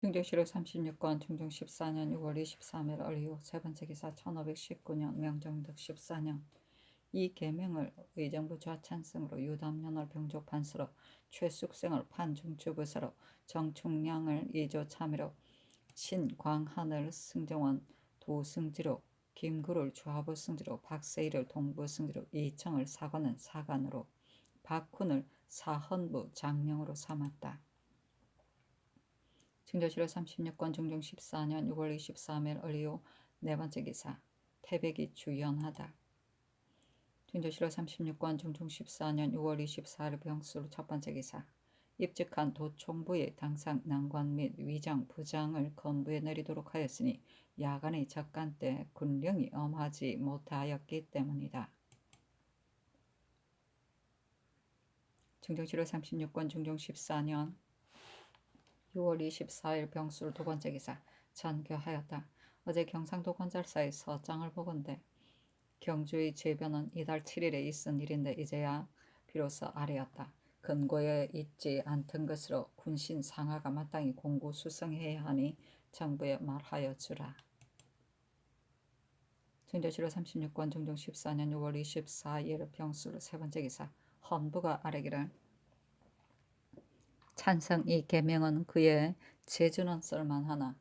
중정실록 36권 중종 14년 6월 23일 을이후 세 번째 기사 1519년 명정덕 14년 이 계명을 의정부 좌찬승으로 유담년을 병족 판서로 최숙생을 판중추부서로 정충량을 2조 참의로 신광하늘 승정원 도승지로 김구를 주하부 승지로 박세일을 동부 승지로 이청을 사관은 사관으로 박훈을 사헌부 장령으로 삼았다. 중조실록 36권 중종 14년 6월 23일 을이후 네 번째 기사 태백이 주연하다. 중조실록 36권 중종 14년 6월 24일 병수로 첫 번째 기사 입직한 도총부의 당상 난관 및 위장 부장을 건부에 내리도록 하였으니 야간의 작간 때 군령이 엄하지 못하였기 때문이다. 중종실록 36권 중종 14년 6월 24일 병술 두 번째 기사 전교하였다. 어제 경상도 권잘사의 서장을 보건대 경주의 재변은 이달 7일에 있은 일인데 이제야 비로소 아뢰었다. 근거에 있지 않던 것으로 군신 상하가 마땅히 공고수성해야 하니 정부에 말하여 주라. 중조실록 36권 중종 14년 6월 24일 병술 세 번째 기사 헌부가 아뢰기를 찬성 이 계명은 그의 재주는 쓸만하나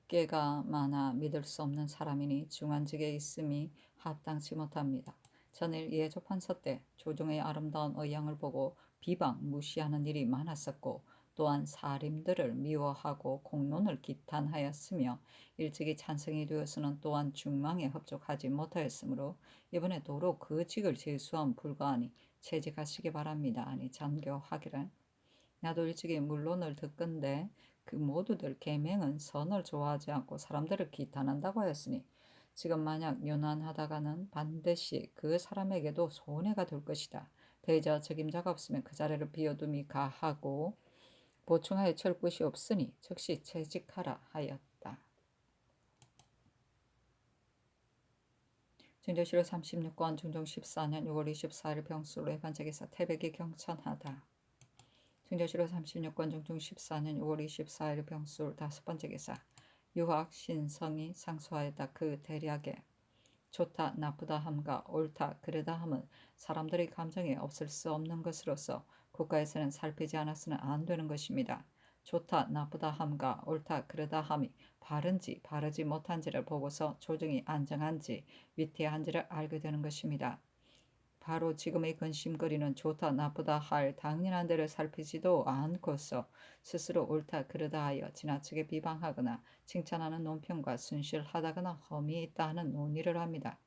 꾀가 많아 믿을 수 없는 사람이니 중한직에 있음이 합당치 못합니다. 전일 예조판서 때 조정의 아름다운 의양을 보고 비방 무시하는 일이 많았었고 또한 사림들을 미워하고 공론을 기탄하였으며 일찍이 찬성이 되어서는 또한 중망에 흡족하지 못하였으므로 이번에 도로 그 직을 재수함 불가하니 채직하시기 바랍니다. 아니 전교하기를 나도 일찍이 물론을 듣건대 그 모두들 계명은 선을 좋아하지 않고 사람들을 기탄한다고 하였으니 지금 만약 연한하다가는 반드시 그 사람에게도 손해가 될 것이다. 대저 책임자가 없으면 그 자리를 비워둠이 가하고 보충하여 칠 곳이 없으니 즉시 채직하라 하였다. 중조실록 36권 중종 14년 6월 24일 병수로 해반책에서 태백이 경천하다. 중조실록 36권 중종 14년 6월 24일 병술 다섯 번째 기사 유학 신성이 상소하였다. 그 대략에 좋다 나쁘다 함과 옳다 그르다 함은 사람들의 감정에 없을 수 없는 것으로서 국가에서는 살피지 않아서는 안 되는 것입니다. 좋다 나쁘다 함과 옳다 그르다 함이 바른지 바르지 못한지를 보고서 조정이 안정한지 위태한지를 알게 되는 것입니다. 바로 지금의 근심거리는 좋다 나쁘다 할 당연한 데를 살피지도 않고서 스스로 옳다 그르다 하여 지나치게 비방하거나 칭찬하는 논평과 순실하다거나 험이 있다 하는 논의를 합니다.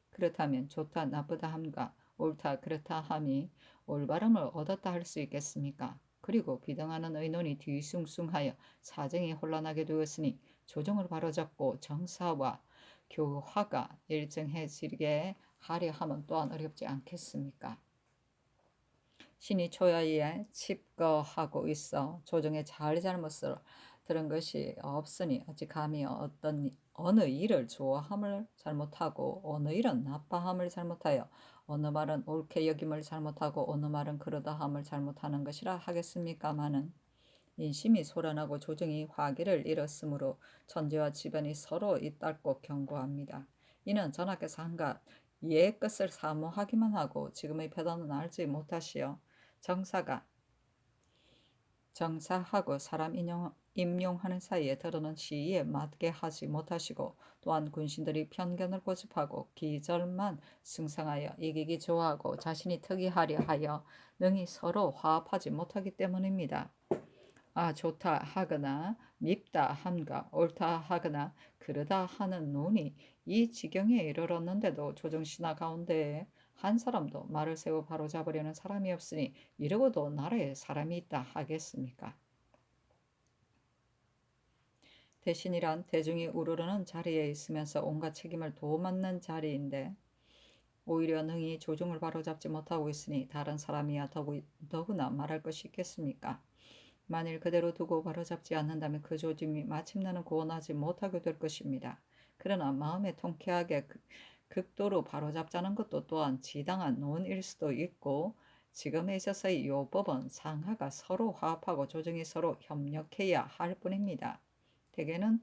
그렇다면 좋다 나쁘다 함과 옳다 그렇다 함이 올바름을 얻었다 할 수 있겠습니까? 그리고 비등하는 의논이 뒤숭숭하여 사정이 혼란하게 되었으니 조정을 바로잡고 정사와 교화가 일정해지게 하려 함은 또한 어렵지 않겠습니까? 신이 초야에 칩거하고 있어 조정의 잘잘못을 들은 것이 없으니 어찌 감히 어느 일을 좋아함을 잘못하고 어느 일은 나빠함을 잘못하여 어느 말은 옳게 여김을 잘못하고 어느 말은 그러다함을 잘못하는 것이라 하겠습니까마는 인심이 소란하고 조정이 화기를 잃었으므로 천재와 지변이 서로 잇따르고 경고합니다. 이는 전하께서 한갓 옛 것을 사모하기만 하고 지금의 패단은 알지 못하시어 정사하고 사람 임용하는 사이에 들어는 시의에 맞게 하지 못하시고 또한 군신들이 편견을 고집하고 기절만 승상하여 이기기 좋아하고 자신이 특이하려 하여 능히 서로 화합하지 못하기 때문입니다. 좋다 하거나 밉다 함과 옳다 하거나 그러다 하는 논이 이 지경에 이르렀는데도 조정신하 가운데에 한 사람도 말을 세워 바로잡으려는 사람이 없으니 이러고도 나라에 사람이 있다 하겠습니까? 대신이란 대중이 우르르는 자리에 있으면서 온갖 책임을 도맡는 자리인데 오히려 능히 조정을 바로잡지 못하고 있으니 다른 사람이야 더구나 말할 것이 있겠습니까? 만일 그대로 두고 바로잡지 않는다면 그 조짐이 마침내는 구원하지 못하게 될 것입니다. 그러나 마음에 통쾌하게 극도로 바로잡자는 것도 또한 지당한 논일 수도 있고 지금에 있어서의 요법은 상하가 서로 화합하고 조정이 서로 협력해야 할 뿐입니다. 대개는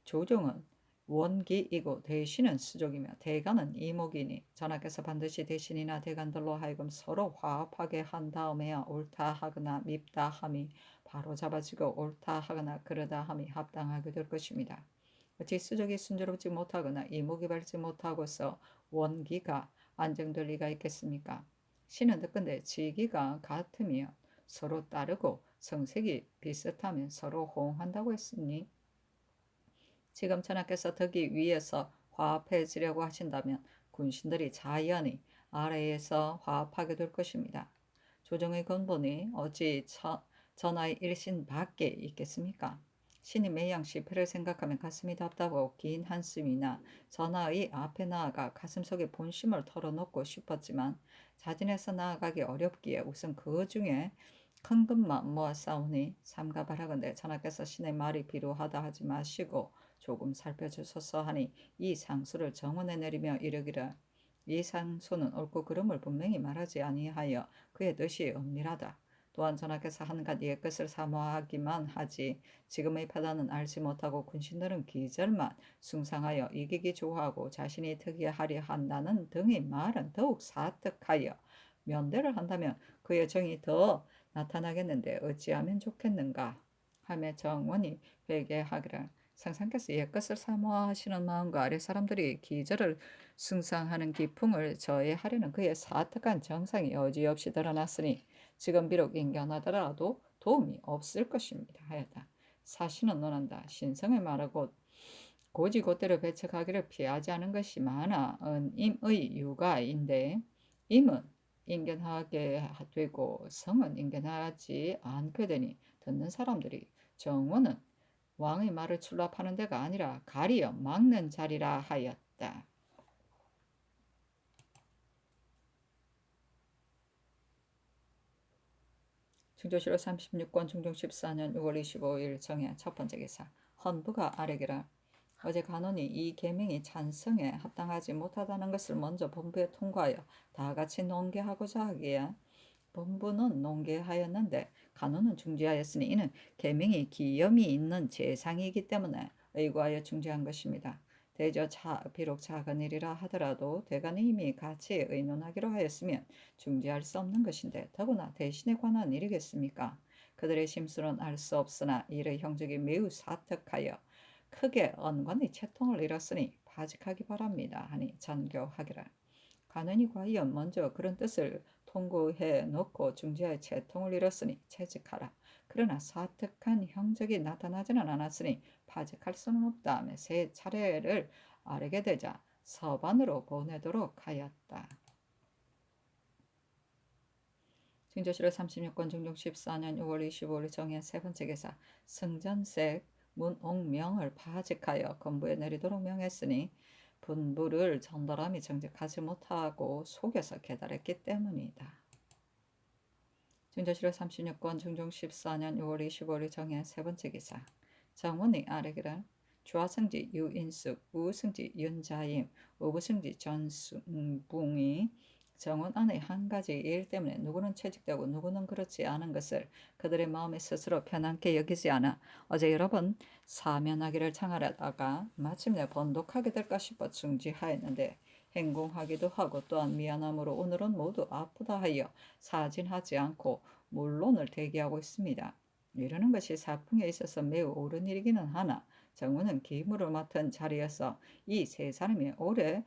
조정은 원기이고 대신은 수족이며 대간은 이목이니 전하께서 반드시 대신이나 대간들로 하여금 서로 화합하게 한 다음에야 옳다 하거나 밉다 함이 바로 잡아지고 옳다 하거나 그러다 함이 합당하게 될 것입니다. 어찌 수족이 순조롭지 못하거나 이목이 바르지 못하고서 원기가 안정될 리가 있겠습니까? 신은 듣건대 지기가 같으며 서로 따르고 성색이 비슷하면 서로 호응한다고 했으니 지금 전하께서 덕이 위에서 화합해지려고 하신다면 군신들이 자연히 아래에서 화합하게 될 것입니다. 조정의 근본이 어찌 전하의 일신 밖에 있겠습니까? 신이 매양 시패를 생각하면 가슴이 답답하고 긴 한숨이나 전하의 앞에 나아가 가슴속에 본심을 털어놓고 싶었지만 자진해서 나아가기 어렵기에 우선 그 중에 큰 것만 모아 싸우니 삼가 바라건대 전하께서 신의 말이 비루하다 하지 마시고 조금 살펴주소서 하니 이 상수를 정원에 내리며 이르기를 이 상수는 옳고 그름을 분명히 말하지 아니하여 그의 뜻이 은밀하다. 또한 전하께서 한갓 옛것을 사모하기만 하지 지금의 파단은 알지 못하고 군신들은 기절만 숭상하여 이기기 좋아하고 자신이 특이하려 한다는 등의 말은 더욱 사특하여 면대를 한다면 그의 정이 더 나타나겠는데 어찌하면 좋겠는가 하며 정원이 회개하기를 상상께서 옛것을 사모하시는 마음과 아래 사람들이 기절을 숭상하는 기풍을 저해하려는 그의 사특한 정상이 여지없이 드러났으니 지금 비록 인견하더라도 도움이 없을 것입니다 하였다. 사신은 논한다. 신성의 말하고 고지고대로 배척하기를 피하지 않은 것이 많아 은임의 유가인데 임은 인견하게 되고 성은 인견하지 않게 되니 듣는 사람들이 정원은 왕의 말을 출납하는 데가 아니라 가리어 막는 자리라 하였다. 중조실록 36권 중종 14년 6월 25일 정해 첫 번째 기사 헌부가 아뢰기를 어제 간원이 이 계명이 찬성에 합당하지 못하다는 것을 먼저 본부에 통과하여 다같이 논계하고자 하기에 본부는 논계하였는데 간원은 중지하였으니 이는 계명이 기염이 있는 재상이기 때문에 의거하여 중지한 것입니다. 대저 비록 작은 일이라 하더라도 대간이 이미 같이 의논하기로 하였으면 중지할 수 없는 것인데 더구나 대신에 관한 일이겠습니까? 그들의 심수는 알 수 없으나 이의 형적이 매우 사특하여 크게 언관의 채통을 잃었으니 파직하기 바랍니다 하니 전교하기를 간원이 과연 먼저 그런 뜻을 통고해 놓고 중지하여 채통을 잃었으니 채직하라. 그러나 사특한 형적이 나타나지는 않았으니 파직할 수는 없다 하며 세 차례를 아뢰게 되자 서반으로 보내도록 하였다. 증조실록 36권 중종 14년 6월 25일 정해 세 번째 기사 승전색 문옥명을 파직하여 건부에 내리도록 명했으니 분부를 전달함이 정직하지 못하고 속여서 계달했기 때문이다. 증조실록 36권 중종 14년 6월 25일 정해 세 번째 기사 정원이 아뢰기를 좌승지 유인숙, 우승지 윤자임, 우부승지 전붕이 정원 안의 한 가지 일 때문에 누구는 채직되고 누구는 그렇지 않은 것을 그들의 마음에 스스로 편안케 여기지 않아 어제 여러 번 사면하기를 청하려다가 마침내 번독하게 될까 싶어 중지하였는데 행공하기도 하고 또한 미안함으로 오늘은 모두 아프다 하여 사진하지 않고 물론을 대기하고 있습니다. 이러는 것이 사풍에 있어서 매우 옳은 일이기는 하나 정우는 기무를 맡은 자리에서 이 세 사람이 오래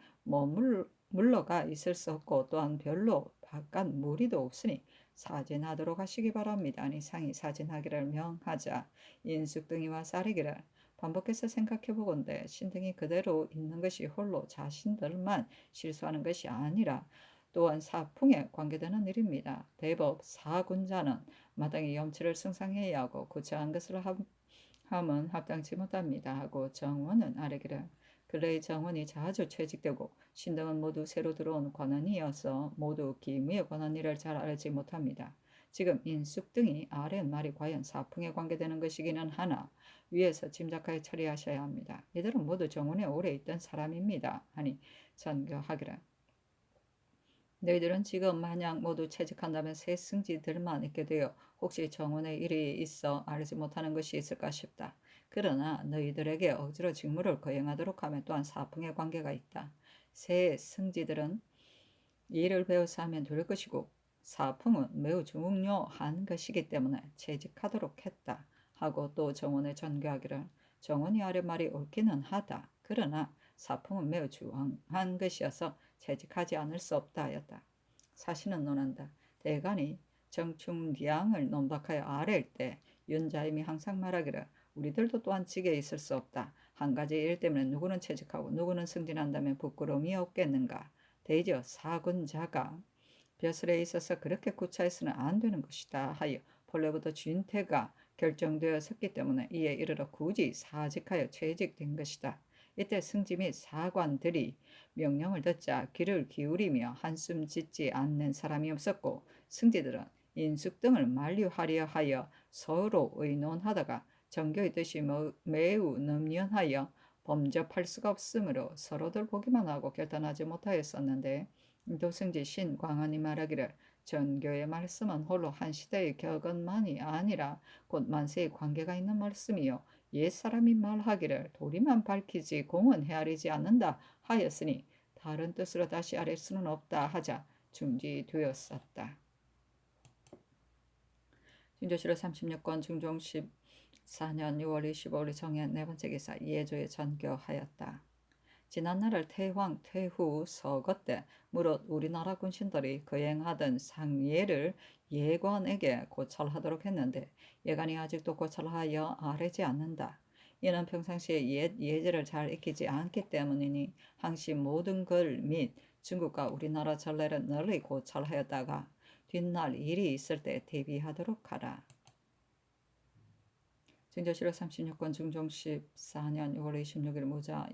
물러가 있을 수 없고 또한 별로 바깥 무리도 없으니 사진하도록 하시기 바랍니다. 아니 상이 사진하기를 명하자 인숙등이와 쌀이기를 반복해서 생각해보건대 신등이 그대로 있는 것이 홀로 자신들만 실수하는 것이 아니라 또한 사풍에 관계되는 일입니다. 대법 사군자는 마땅히 염치를 승상해야 하고 구체한 것을 함은 합당치 못합니다 하고 정원은 아뢰기를 근래의 정원이 자주 채직되고 신등은 모두 새로 들어온 관원이어서 모두 기무의 관원일을 잘 알지 못합니다. 지금 인숙 등이 아래한 말이 과연 사풍에 관계되는 것이기는 하나 위에서 짐작하여 처리하셔야 합니다. 이들은 모두 정원에 오래 있던 사람입니다. 하니 전교하기를 너희들은 지금 만약 모두 채직한다면 새 승지들만 있게 되어 혹시 정원에 일이 있어 알지 못하는 것이 있을까 싶다. 그러나 너희들에게 억지로 직무를 거행하도록 하면 또한 사풍의 관계가 있다. 새 승지들은 일을 배워서 하면 될 것이고 사풍은 매우 중요한 것이기 때문에 채직하도록 했다. 하고 또 정원에 전교하기를 정원이 하려 말이 옳기는 하다. 그러나 사풍은 매우 중요한 것이어서 채직하지 않을 수 없다 하였다. 사신은 논한다. 대간이 정충량을 논박하여 아랠 때 윤자임이 항상 말하기를 우리들도 또한 직에 있을 수 없다. 한 가지 일 때문에 누구는 채직하고 누구는 승진한다면 부끄러움이 없겠는가. 대저 사군자가 벼슬에 있어서 그렇게 구차해서는 안 되는 것이다 하여 본래부터 진퇴가 결정되었었기 때문에 이에 이르러 굳이 사직하여 채직된 것이다. 이때 승지 및 사관들이 명령을 듣자 귀를 기울이며 한숨 짓지 않는 사람이 없었고 승지들은 인숙 등을 만류하려 하여 서로 의논하다가 정교의 뜻이 매우 능연하여 범접할 수가 없으므로 서로들 보기만 하고 결단하지 못하였었는데 도승지 신광원이 말하기를 전교의 말씀은 홀로 한 시대의 격언만이 아니라 곧 만세의 관계가 있는 말씀이요 옛사람이 말하기를 도리만 밝히지 공은 헤아리지 않는다 하였으니 다른 뜻으로 다시 아랠 수는 없다 하자 중지되었었다. 중조실로 36권 중종 14년 6월 25일 정연 네 번째 기사 예조에 전교하였다. 지난날을 태황 퇴후 서거 때 무릇 우리나라 군신들이 거행하던 상예를 예관에게 고찰하도록 했는데 예관이 아직도 고찰하여 아뢰지 않는다. 이는 평상시에 옛 예제를 잘 익히지 않기 때문이니 항시 모든 글 및 중국과 우리나라 전례를 널리 고찰하였다가 뒷날 일이 있을 때 대비하도록 하라. 증조실록 36권 중종 14년 6월 26일 모자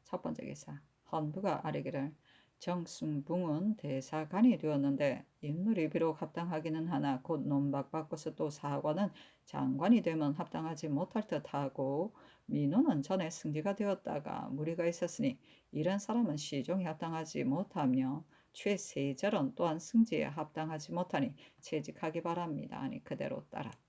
첫 번째 기사 헌부가 아뢰기를 정승붕은 대사관이 되었는데 인물이 비록 합당하기는 하나 곧 논박받고서 또 사관은 장관이 되면 합당하지 못할 듯하고 민호는 전에 승지가 되었다가 무리가 있었으니 이런 사람은 시종에 합당하지 못하며 최세절은 또한 승지에 합당하지 못하니 채직하기 바랍니다. 아니 그대로 따랐다.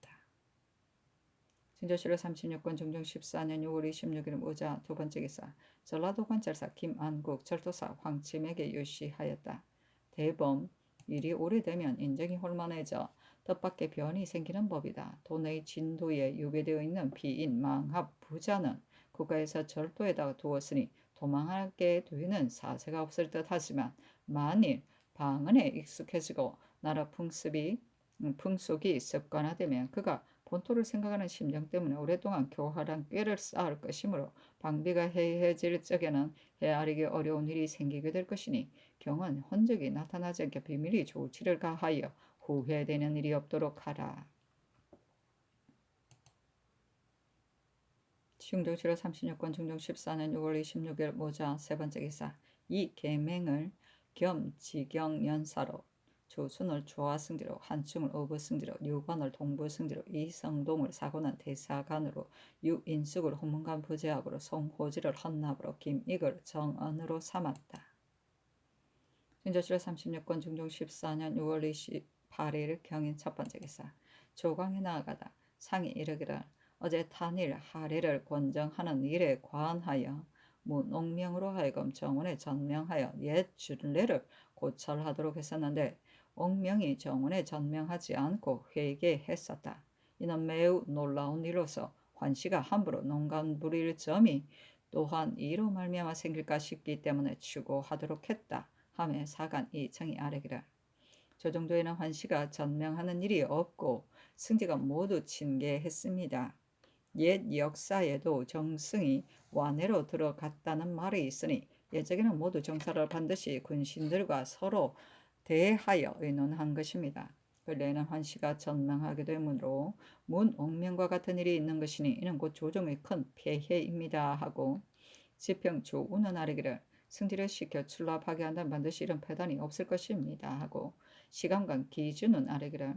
진조실록 36권 중종 14년 6월 26일 모자 두 번째 기사 전라도 관찰사 김안국 절도사 황침에게 유시하였다. 대범 일이 오래되면 인정이 혼란해져 뜻밖의 변이 생기는 법이다. 도내의 진도에 유배되어 있는 비인 망합 부자는 국가에서 절도에다가 두었으니 도망하게 되는 사세가 없을 듯 하지만 만일 방언에 익숙해지고 나라 풍속이 습관화되면 그가 본토를 생각하는 심정 때문에 오랫동안 교활한 꾀를 쌓을 것이므로 방비가 해해질 적에는 헤아리기 어려운 일이 생기게 될 것이니 경은 흔적이 나타나지 않게 비밀히 조치를 가하여 후회되는 일이 없도록 하라. 중종실록 36권 중종 14년 6월 26일 모자 세 번째 기사 이 계명을 겸 지경연사로 조순을 조화승지로 한충을 어부승지로 유관을 동부승지로 이성동을 사고는 대사관으로 유인숙을 후문관 부제학으로 송호지를 헌납으로 김익을 정언으로 삼았다. 진조실록 36권 중종 14년 6월 28일 경인 첫 번째 기사 조광에 나아가다 상이 이르기를 어제 탄일 하례를 권정하는 일에 관하여 문옥명으로 하여금 정원에 전명하여 옛 준례를 고찰하도록 했었는데 옥명이 정원에 전명하지 않고 회개했었다. 이는 매우 놀라운 일로서 환씨가 함부로 농간 부릴 점이 또한 이로 말미암아 생길까 싶기 때문에 추고하도록 했다. 하며 사간 이청이 아뢰기를 저 정도에는 환씨가 전명하는 일이 없고 승지가 모두 친계했습니다. 옛 역사에도 정승이 완해로 들어갔다는 말이 있으니 예적에는 모두 정사를 반드시 군신들과 서로 대하여 의논한 것입니다. 근래에는 환씨가 전명하게 되므로 문옥명과 같은 일이 있는 것이니 이는 곧 조정의 큰 폐해입니다 하고 지평조우는 아뢰기를 승지를 시켜 출납하게 한다면 반드시 이런 폐단이 없을 것입니다 하고 시감관 기준은 아뢰기를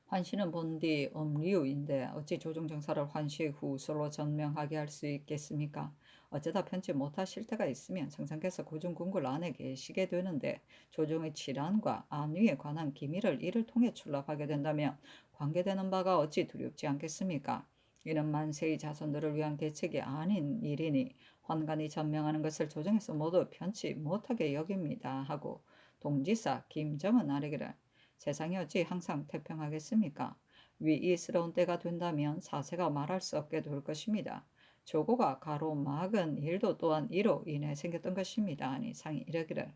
환시는 본디 음류인데 어찌 조종정사를 환시 후술로 전명하게 할 수 있겠습니까? 어쩌다 편치 못하실 때가 있으면 성상께서 고중궁궐 안에 계시게 되는데 조종의 질환과 안위에 관한 기밀을 이를 통해 출납하게 된다면 관계되는 바가 어찌 두렵지 않겠습니까? 이는 만세의 자손들을 위한 계책이 아닌 일이니 환관이 전명하는 것을 조정에서 모두 편치 못하게 여깁니다 하고 동지사 김정은 아래기를 세상이 어찌 항상 태평하겠습니까? 위이스러운 때가 된다면 사세가 말할 수 없게 될 것입니다. 조고가 가로막은 일도 또한 이로 인해 생겼던 것입니다. 아니 상이 이르기를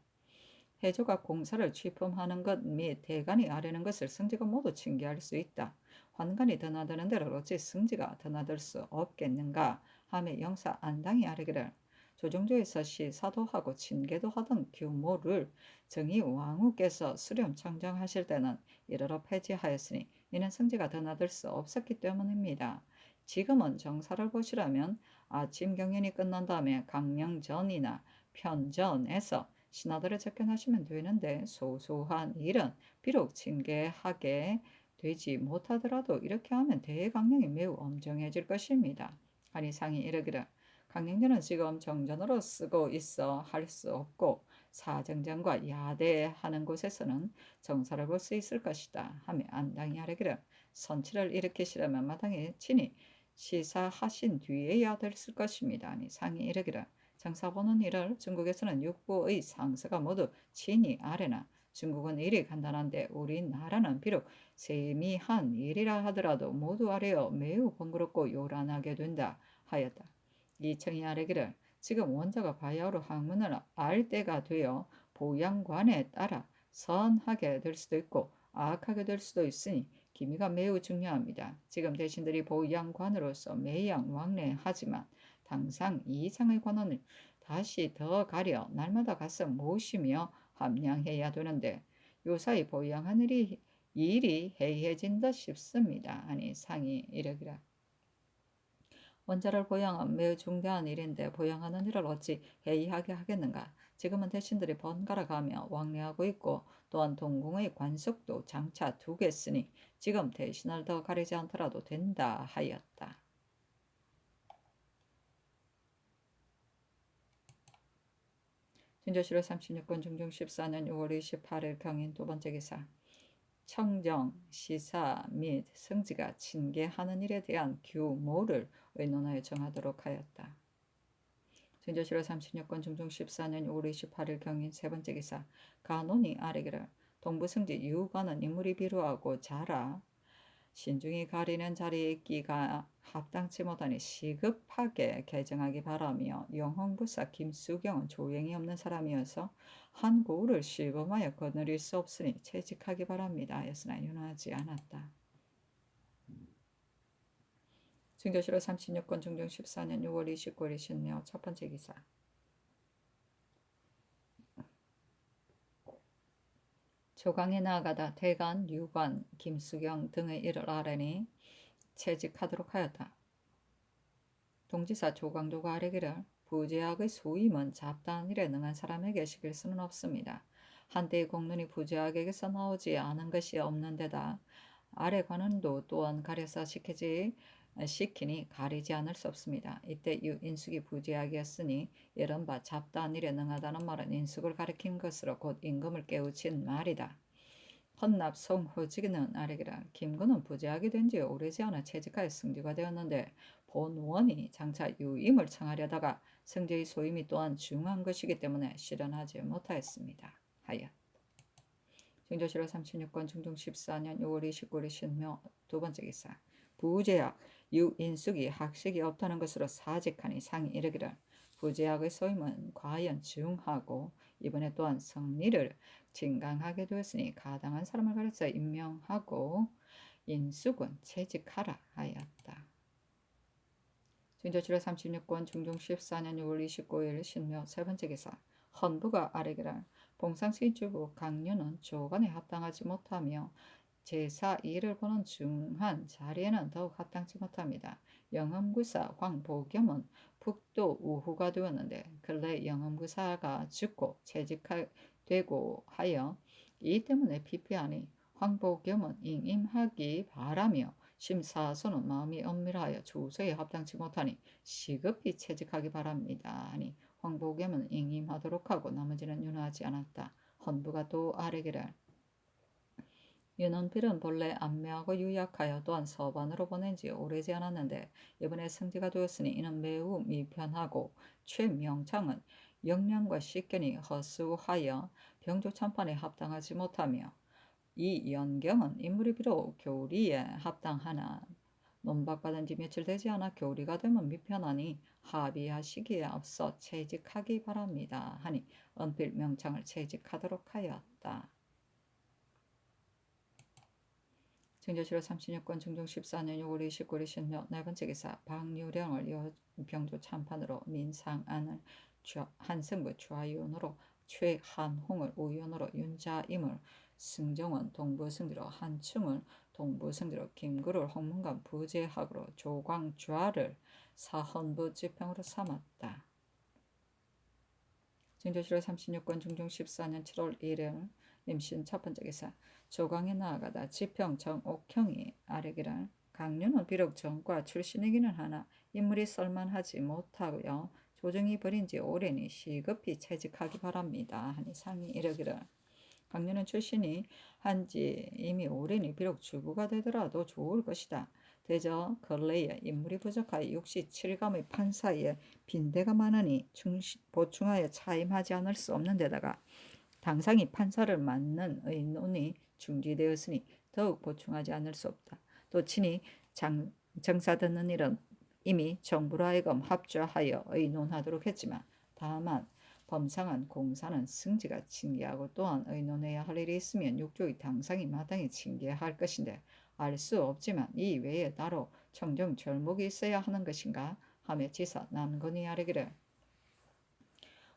해조가 공사를 취품하는 것 및 대간이 아뢰는 것을 승지가 모두 징계할 수 있다. 환관이 드나드는 대로 어찌 승지가 드나들 수 없겠는가 하며 영사 안당이 아뢰기를 조정조에서 시사도 하고 징계도 하던 규모를 정의 왕후께서 수렴 청정하실 때는 이르러 폐지하였으니 이는 승지가 드나들 수 없었기 때문입니다. 지금은 정사를 보시라면 아침 경연이 끝난 다음에 강령전이나 편전에서 신하들을 접견하시면 되는데 소소한 일은 비록 징계하게 되지 못하더라도 이렇게 하면 대강령이 매우 엄정해질 것입니다. 한이상이 이르기를 강령전은 지금 정전으로 쓰고 있어 할 수 없고 사정전과 야대하는 곳에서는 정사를 볼 수 있을 것이다 하며 안당이 하려기를 선치를 일으키시려면 마땅히 친히 시사하신 뒤에야 됐을 것입니다. 아니 상이 이르기를 장사 보는 일을 중국에서는 육부의 상사가 모두 친히 아래나 중국은 일이 간단한데 우리나라는 비록 세미한 일이라 하더라도 모두 아래여 매우 번거롭고 요란하게 된다 하였다. 이청이 아래기를 지금 원자가 바야흐로 학문을 알 때가 되어 보양관에 따라 선하게 될 수도 있고 악하게 될 수도 있으니 기미가 매우 중요합니다. 지금 대신들이 보양관으로서 매양 왕래하지만 당상 이상의 관원을 다시 더 가려 날마다 가서 모시며 함량해야 되는데 요사이 보양한 일이 해이해진 듯 싶습니다. 아니 상이 이르기라. 원자를 보양은 매우 중대한 일인데 보양하는 일을 어찌 해이하게 하겠는가? 지금은 대신들이 번갈아 가며 왕래하고 있고 또한 동궁의 관속도 장차 두겠으니 지금 대신을 더 가리지 않더라도 된다 하였다. 진조실로 36권 중종 14년 6월 28일 병인 두 번째 기사 청정, 시사 및 승지가 징계하는 일에 대한 규모를 의논하여 정하도록 하였다. 진조실로 36권 중종 14년 6월 28일 경인 세 번째 기사 간원이 아래기를 동부승지 유관은 인물이 비루하고 자라 신중히 가리는 자리에 있기가 합당치 못하니 시급하게 개정하기 바라며 영흥부사 김수경은 조행이 없는 사람이어서 한 고을을 실범하여 거느릴 수 없으니 채직하기 바랍니다 하였으나 윤하지 않았다. 중교실로 36권 중종 14년 6월 29일 신묘 첫 번째 기사 조강에 나아가다 대간, 유관, 김수경 등의 일을 아뢰니 채직하도록 하였다. 동지사 조광조가 아뢰기를 부제학의 소임은 잡다한 일에 능한 사람에게 시킬 수는 없습니다. 한때의 공론이 부제학에게서 나오지 않은 것이 없는 데다 아래 관원도 또한 가려서 시키니 가리지 않을 수 없습니다. 이때 인숙이 부제학이었으니 이른바 잡다한 일에 능하다는 말은 인숙을 가리킨 것으로 곧 임금을 깨우친 말이다. 헌납 송호직은 아래기라 김군은 부제학이 된 지 오래지 않아 채직하여 승지가 되었는데 본원이 장차 유임을 청하려다가 승제의 소임이 또한 중한 것이기 때문에 실현하지 못하였습니다. 하여 중조실로 36권 중종 14년 6월 29일 신묘 두 번째 기사 부제학 유인숙이 학식이 없다는 것으로 사직하니 상이 이르기를 부제학의 소임은 과연 중하고 이번에 또한 성리를 진강하게 되었으니 가당한 사람을 가르쳐 임명하고 인숙은 채직하라 하였다. 중조실로 36권 중종 14년 6월 29일 신묘 세 번째 기사 헌부가 아래기를 봉상시 주부 강유는 조간에 합당하지 못하며 제사 일을 보는 중한 자리에는 더욱 합당치 못합니다. 영험구사 황보겸은 북도 우후가 되었는데 근래 영험구사가 죽고 채직되고 하여 이 때문에 피폐하니 황보겸은 임임하기 바라며 심사선은 마음이 엄밀하여 주소에 합당치 못하니 시급히 채직하기 바랍니다 하니 황보겸은 임임하도록 하고 나머지는 윤허하지 않았다. 헌부가 또 아래기를 윤원필은 본래 안매하고 유약하여 또한 서반으로 보낸 지 오래지 않았는데 이번에 승지가 되었으니 이는 매우 미편하고 최명창은 역량과 식견이 허수하여 병조참판에 합당하지 못하며 이 연경은 인물이 비록 교리에 합당하나 논박받은 지 며칠 되지 않아 교리가 되면 미편하니 합의하시기에 앞서 채직하기 바랍니다 하니 은필 명창을 채직하도록 하였다. 증조실록 36권 중종 14년 6월 29일 신묘 네 번째 기사 박유령을 병조 참판으로 민상안을 한승부 좌윤으로 최한홍을 우윤으로 윤자임을 승정원 동부승지로 한충을 동부승지로 김구를 홍문관 부재학으로 조광좌를 사헌부 지평으로 삼았다. 증조실록 36권 중종 14년 7월 1일 임신 첫 번째 기사 조광에 나아가다 지평 정옥형이 아래기를 강류는 비록 정과 출신이기는 하나 인물이 썰만하지 못하고요. 조정이 버린 지 오래니 시급히 채직하기 바랍니다 하니 상이 이르기를 강류는 출신이 한지 이미 오래니 비록 주부가 되더라도 좋을 것이다. 대저 근래에 인물이 부족하여 67감의 판사에 빈대가 많으니 보충하여 차임하지 않을 수 없는 데다가 당상이 판사를 맡는 의논이 중지되었으니 더욱 보충하지 않을 수 없다. 또 친히 정사 듣는 일은 이미 정부로 하여금 합주하여 의논하도록 했지만 다만 범상한 공사는 승지가 징계하고 또한 의논해야 할 일이 있으면 육조의 당상이 마땅히 징계할 것인데 알 수 없지만 이 외에 따로 청정 절목이 있어야 하는 것인가 하며 지사 남건이 아뢰기를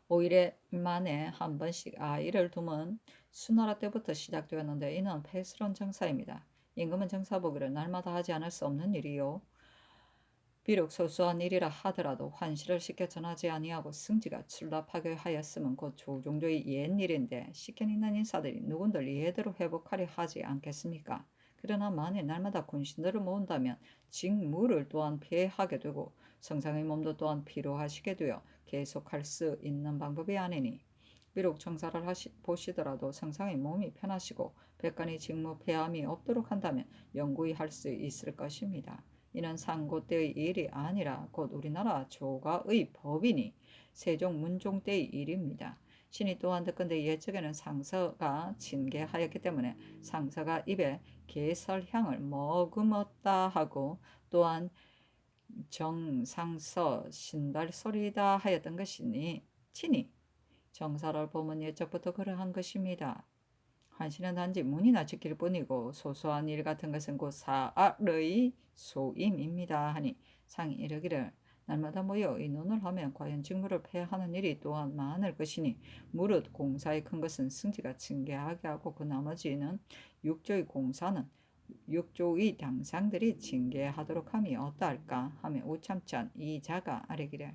5일 만에 한 번씩 아이를 두면 수나라 때부터 시작되었는데 이는 폐스러운 정사입니다. 임금은 정사 보기를 날마다 하지 않을 수 없는 일이요. 비록 소소한 일이라 하더라도 환시를 시켜 전하지 아니하고 승지가 출납하게 하였으면 곧 조종조의 옛일인데 식견 있는 인사들이 누군들 예대로 회복하려 하지 않겠습니까? 그러나 만일 날마다 군신들을 모은다면 직무를 또한 폐하게 되고 성상의 몸도 또한 피로하시게 되어 계속할 수 있는 방법이 아니니 비록 정사를 보시더라도 성상의 몸이 편하시고 백관의 직무 폐함이 없도록 한다면 영구히 할 수 있을 것입니다. 이는 상고 때의 일이 아니라 곧 우리나라 조가의 법이니 세종 문종 때의 일입니다. 신이 또한 듣건대 예적에는 상서가 징계하였기 때문에 상서가 입에 개설향을 머금었다 하고 또한 정상서 신발소리다 하였던 것이니 친히 정사를 보면 예적부터 그러한 것입니다. 한시는 단지 문이나 지킬 뿐이고 소소한 일 같은 것은 곧 사ar의 소임입니다 하니 상이 이르기를 날마다 모여 의논을 하면 과연 직무를 폐하는 일이 또한 많을 것이니 무릇 공사의 큰 것은 승지가 징계하게 하고 그 나머지는 육조의 공사는 육조의 당상들이 징계하도록 함이 어떠할까 하며 우참찬 이자가 아뢰기를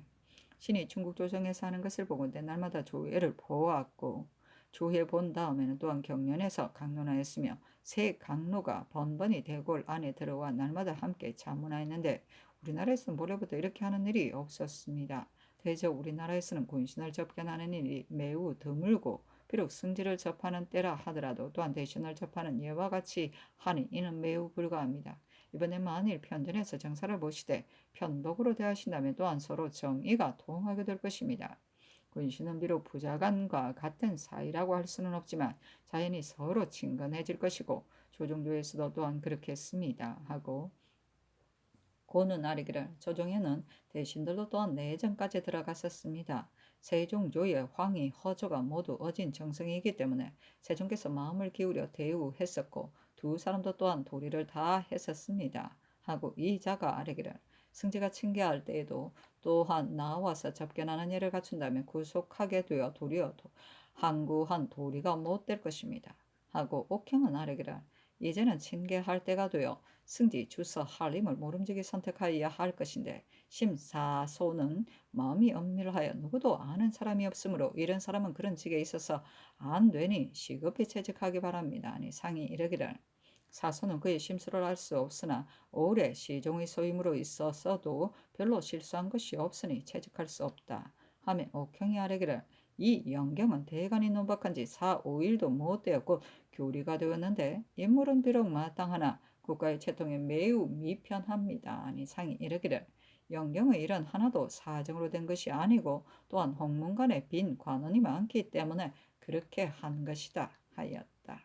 신이 중국 조정에서 하는 것을 보건대 날마다 조회를 보았고 조회 본 다음에는 또한 경련에서 강론하였으며 새 강로가 번번이 대궐 안에 들어와 날마다 함께 자문하였는데 우리나라에서는 모레부터 이렇게 하는 일이 없었습니다. 대저 우리나라에서는 군신을 접견하는 일이 매우 드물고 비록 승지를 접하는 때라 하더라도 또한 대신을 접하는 예와 같이 하니 이는 매우 불가합니다. 이번에 만일 편전에서 정사를 보시되 편복으로 대하신다면 또한 서로 정의가 통하게 될 것입니다. 군신은 비록 부자간과 같은 사이라고 할 수는 없지만 자연히 서로 친근해질 것이고 조정조에서도 또한 그렇게 했습니다 하고 고는 아리기를 조정에는 대신들도 또한 내정까지 들어갔었습니다. 세종조의 황희, 허조가 모두 어진 정성이기 때문에 세종께서 마음을 기울여 대우했었고 두 사람도 또한 도리를 다 했었습니다. 하고 이자가 아뢰기를 승지가 징계할 때에도 또한 나와서 접견하는 예를 갖춘다면 구속하게 되어 도리어 항구한 도리가 못 될 것입니다. 하고 옥형은 아뢰기를 이제는 징계할 때가 되어 승지 주서 할림을 모름지기 선택하여야 할 것인데 심사소는 마음이 엄밀하여 누구도 아는 사람이 없으므로 이런 사람은 그런 직에 있어서 안 되니 시급히 퇴직하기 바랍니다. 아니 상이 이르기를 사소는 그의 심수를 알 수 없으나 오래 시종의 소임으로 있었어도 별로 실수한 것이 없으니 채직할 수 없다. 하며 옥형이 아뢰기를 이 영경은 대간이 논박한 지 4, 5일도 못 되었고 교리가 되었는데 인물은 비록 마땅하나 국가의 채통에 매우 미편합니다. 아니 상이 이르기를 영경의 일은 하나도 사정으로 된 것이 아니고 또한 홍문관에 빈 관원이 많기 때문에 그렇게 한 것이다 하였다.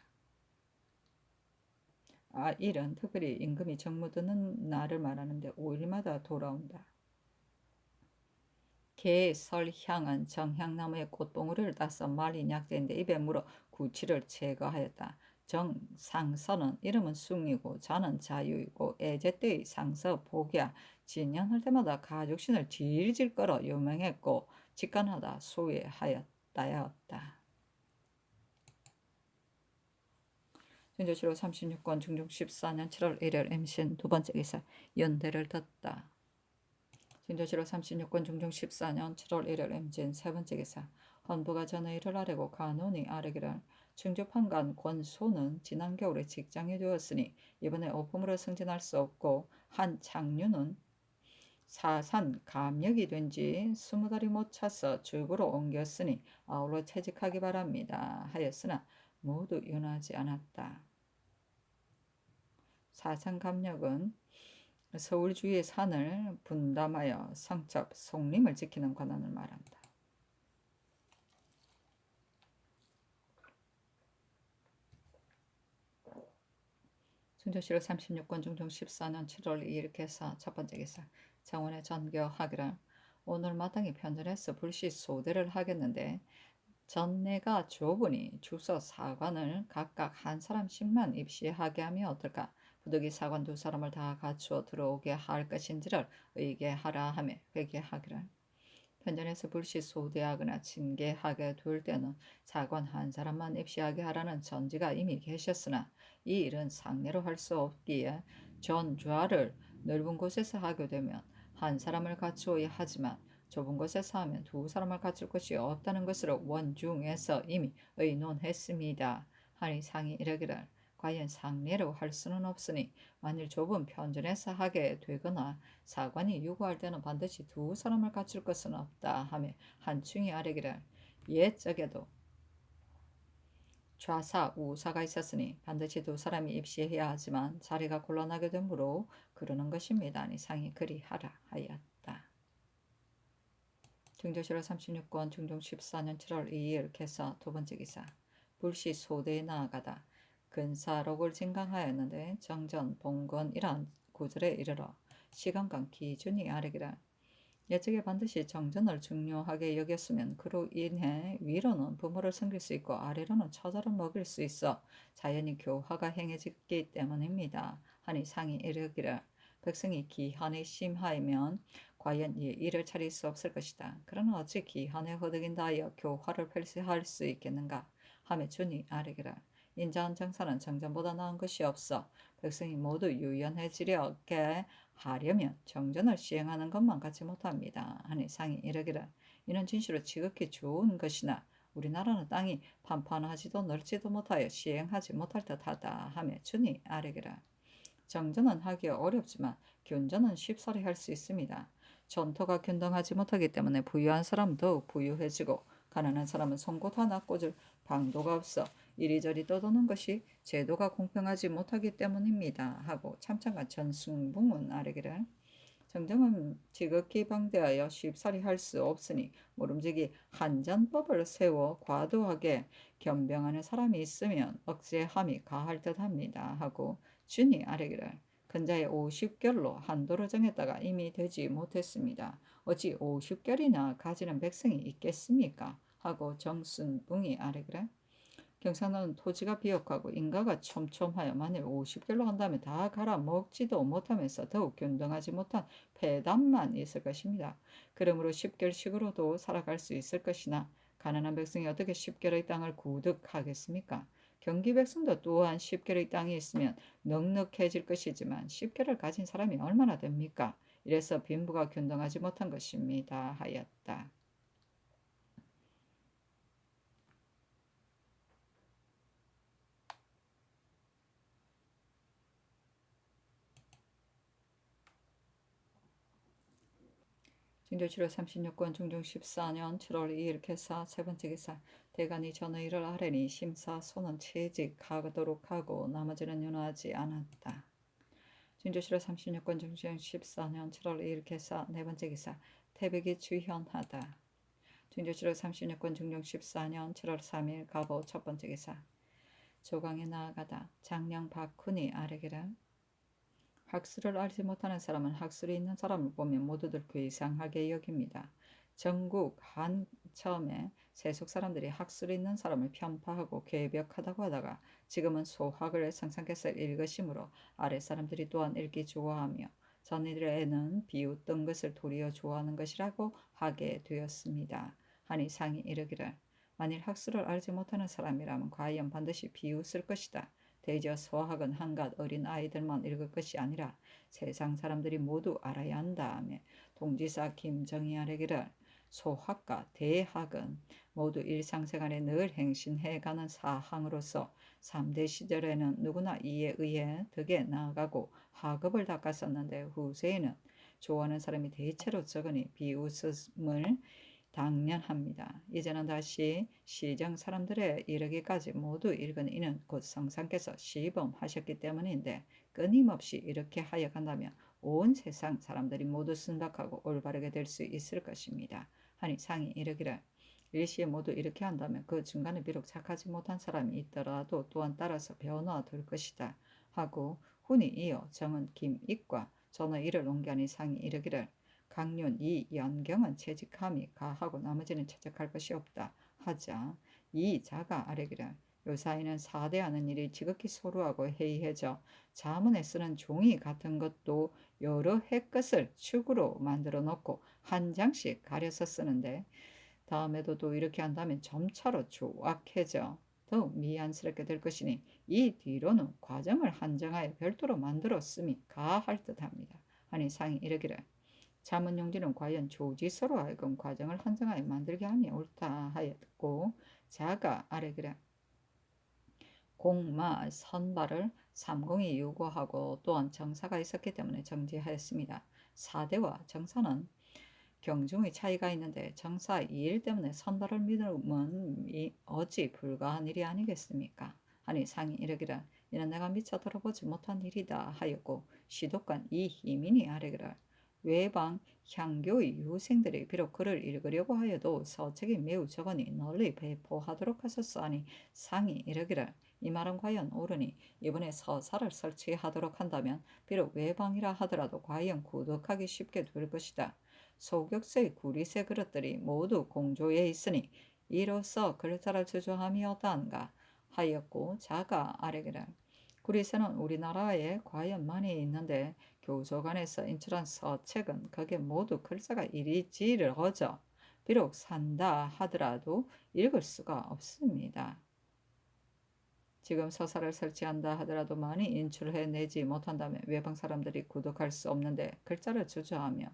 일은 특별히 임금이 정무 드는 날을 말하는데 5일마다 돌아온다. 개, 설, 향은 정향나무의 꽃봉오리를 따서 말린 약재인데 입에 물어 구취를 제거하였다. 정, 상서는 이름은 숭이고 자는 자유이고 애제 때의 상서 복이야. 진년할 때마다 가죽신을 질질 끌어 유명했고 직관하다 소외하였다였다. 진조실록 36권 중종 14년 7월 1일 임신 두 번째 기사 연대를 뒀다. 진조실록 36권 중종 14년 7월 1일 임진 세 번째 기사 헌부가 전에 이를 아뢰고 간원이 아뢰기를 충주판관 권소는 지난 겨울에 직장에 되었으니 이번에 오품으로 승진할 수 없고 한 장류는 사산 감역이 된 지 20달이 못 차서 주부로 옮겼으니 아울러 채직하기 바랍니다 하였으나 모두 윤하지 않았다. 사산 감역은 서울 주위의 산을 분담하여 성첩, 송림을 지키는 권한을 말한다. 충주실록 36권 중종 14년 7월 2일 개사 첫 번째 기사 정원에 전교하기를 오늘 마땅히 편전해서 불시 소대를 하겠는데 전내가 좁으니 주서 사관을 각각 한 사람씩만 입시하게 하면 어떨까? 부득이 사관 두 사람을 다 갖추어 들어오게 할 것인지를 의계하라 하며 회개하기를 편전에서 불시 소대하거나 징계하게 될 때는 사관 한 사람만 입시하게 하라는 전지가 이미 계셨으나 이 일은 상례로 할 수 없기에 전좌를 넓은 곳에서 하게 되면 한 사람을 갖추어야 하지만 좁은 곳에서 하면 두 사람을 갖출 것이 없다는 것으로 원중에서 이미 의논했습니다. 하니 상이 이르기를 과연 상례로 할 수는 없으니 만일 좁은 편전에서 하게 되거나 사관이 요구할 때는 반드시 두 사람을 갖출 것은 없다 하며 한충이 아뢰기를 옛적에도 좌사, 우사가 있었으니 반드시 두 사람이 입시해야 하지만 자리가 곤란하게 되므로 그러는 것입니다. 아니 상이 그리하라 하였다. 중조실록 36권 중종 14년 7월 2일 개사 두 번째 기사 불시 소대에 나아가다 근사록을 진강하였는데 정전, 봉건 이러한 구절에 이르러 시간간 기준이 아래기라 예측에 반드시 정전을 중요하게 여겼으면 그로 인해 위로는 부모를 섬길 수 있고 아래로는 처자를 먹일 수 있어 자연히 교화가 행해지기 때문입니다. 하니 상이 이르기를 백성이 기한에 심하면 과연 이 일을 차릴 수 없을 것이다. 그러나 어찌 기한에 허덕인다 하여 교화를 펼치할 수 있겠는가 하며 주니 아뢰기를 인자한 정사는 정전보다 나은 것이 없어 백성이 모두 유연해지려게 하려면 정전을 시행하는 것만 갖지 못합니다. 하니 상이 이르기를 이는 진실로 지극히 좋은 것이나 우리나라는 땅이 판판하지도 넓지도 못하여 시행하지 못할 듯하다 하며 주니 아뢰기를 정전은 하기 어렵지만 균전은 쉽사리 할 수 있습니다. 전토가 균등하지 못하기 때문에 부유한 사람은 더욱 부유해지고 가난한 사람은 송곳 하나 꽂을 방도가 없어 이리저리 떠도는 것이 제도가 공평하지 못하기 때문입니다. 하고 참찬과 전승붕은 아뢰기를 정정은 지극히 방대하여 쉽사리 할 수 없으니 모름지기 한전법을 세워 과도하게 겸병하는 사람이 있으면 억제함이 가할 듯합니다. 하고 준이 아뢰기를 근자의 50결로 한도를 정했다가 이미 되지 못했습니다. 어찌 50결이나 가지는 백성이 있겠습니까? 하고 정순붕이 아뢰기를 경상도는 토지가 비옥하고 인가가 촘촘하여 만일 50결로 한다면 다 갈아 먹지도 못하면서 더욱 균등하지 못한 폐단만 있을 것입니다. 그러므로 10결씩으로도 살아갈 수 있을 것이나 가난한 백성이 어떻게 10결의 땅을 구득하겠습니까? 경기 백성도 또한 10개의 땅이 있으면 넉넉해질 것이지만 10개를 가진 사람이 얼마나 됩니까? 이래서 빈부가 균등하지 못한 것입니다. 하였다. 징조치료 36권 중종 14년 7월 2일 개사 세 번째 기사 대간이 전의를 아뢰니 심사 손은 채직하도록 하고 나머지는 윤호하지 않았다. 징조치료 36권 중종 14년 7월 2일 개사 네 번째 기사 태백이 주현하다. 징조치료 36권 중종 14년 7월 3일 가보 첫 번째 기사 조강에 나아가다 장량 박훈이 아뢰기를 학술을 알지 못하는 사람은 학술이 있는 사람을 보면 모두들 괴상하게 여깁니다. 전국 한처음에 세속 사람들이 학술이 있는 사람을 편파하고 괴벽하다고 하다가 지금은 소학을 상상해서 읽으심으로 아래 사람들이 또한 읽기 좋아하며 전일에는 비웃던 것을 도리어 좋아하는 것이라고 하게 되었습니다. 하니 상이 이르기를 만일 학술을 알지 못하는 사람이라면 과연 반드시 비웃을 것이다. 대저 소학은 한갓 어린 아이들만 읽을 것이 아니라 세상 사람들이 모두 알아야 한다며 동지사 김정희 아래기를 소학과 대학은 모두 일상생활에 늘 행신해가는 사항으로서 3대 시절에는 누구나 이에 의해 덕에 나아가고 학업을 닦았었는데 후세에는 좋아하는 사람이 대체로 적으니 비웃음을 당연합니다. 이제는 다시 시정 사람들의 이르기까지 모두 읽은 이는 곧 성상께서 시범하셨기 때문인데 끊임없이 이렇게 하여 간다면 온 세상 사람들이 모두 순박하고 올바르게 될 수 있을 것입니다. 하니 상이 이르기를 일시에 모두 이렇게 한다면 그 중간에 비록 착하지 못한 사람이 있더라도 또한 따라서 변화될 것이다. 하고 훈이 이어 정은 김익과 전의 이를 옮겨니 상이 이르기를 강륜 이 연경은 채직함이 가하고 나머지는 채적할 것이 없다 하자 이 자가 아뢰기를 요사이는 사대하는 일이 지극히 소루하고 해이해져 자문에 쓰는 종이 같은 것도 여러 해 것을 축으로 만들어 놓고 한 장씩 가려서 쓰는데 다음에도 또 이렇게 한다면 점차로 조악해져 더욱 미안스럽게 될 것이니 이 뒤로는 과정을 한정하여 별도로 만들어 씀이 가할 듯합니다. 하니 상이 이르기를 자문용지는 과연 조지서로 하여금 과정을 한정하여 만들게 하니 옳다 하였고 자가 아래기를 공마 선발을 삼공이 요구하고 또한 정사가 있었기 때문에 정지하였습니다. 사대와 정사는 경중의 차이가 있는데 정사 이일 때문에 선발을 믿으면 어찌 불가한 일이 아니겠습니까? 하니 상이 이르기를 이는 내가 미처 들어보지 못한 일이다 하였고 시독관 이희민이 아뢰기를 외방 향교의 유생들이 비록 글을 읽으려고 하여도 서책이 매우 적으니 널리 배포하도록 하셨사니 상이 이르기를 이 말은 과연 옳으니 이번에 서사를 설치하도록 한다면 비록 외방이라 하더라도 과연 구독하기 쉽게 될 것이다. 소격서의 구리새 그릇들이 모두 공조에 있으니 이로써 글자를 주저함이었다한가 하였고 자가 아뢰기를 구리새는 우리나라에 과연 많이 있는데 교조관에서 인출한 서책은 거기에 모두 글자가 이리지를 어져 비록 산다 하더라도 읽을 수가 없습니다. 지금 서사를 설치한다 하더라도 많이 인출해내지 못한다면 외방 사람들이 구독할 수 없는데 글자를 주저하며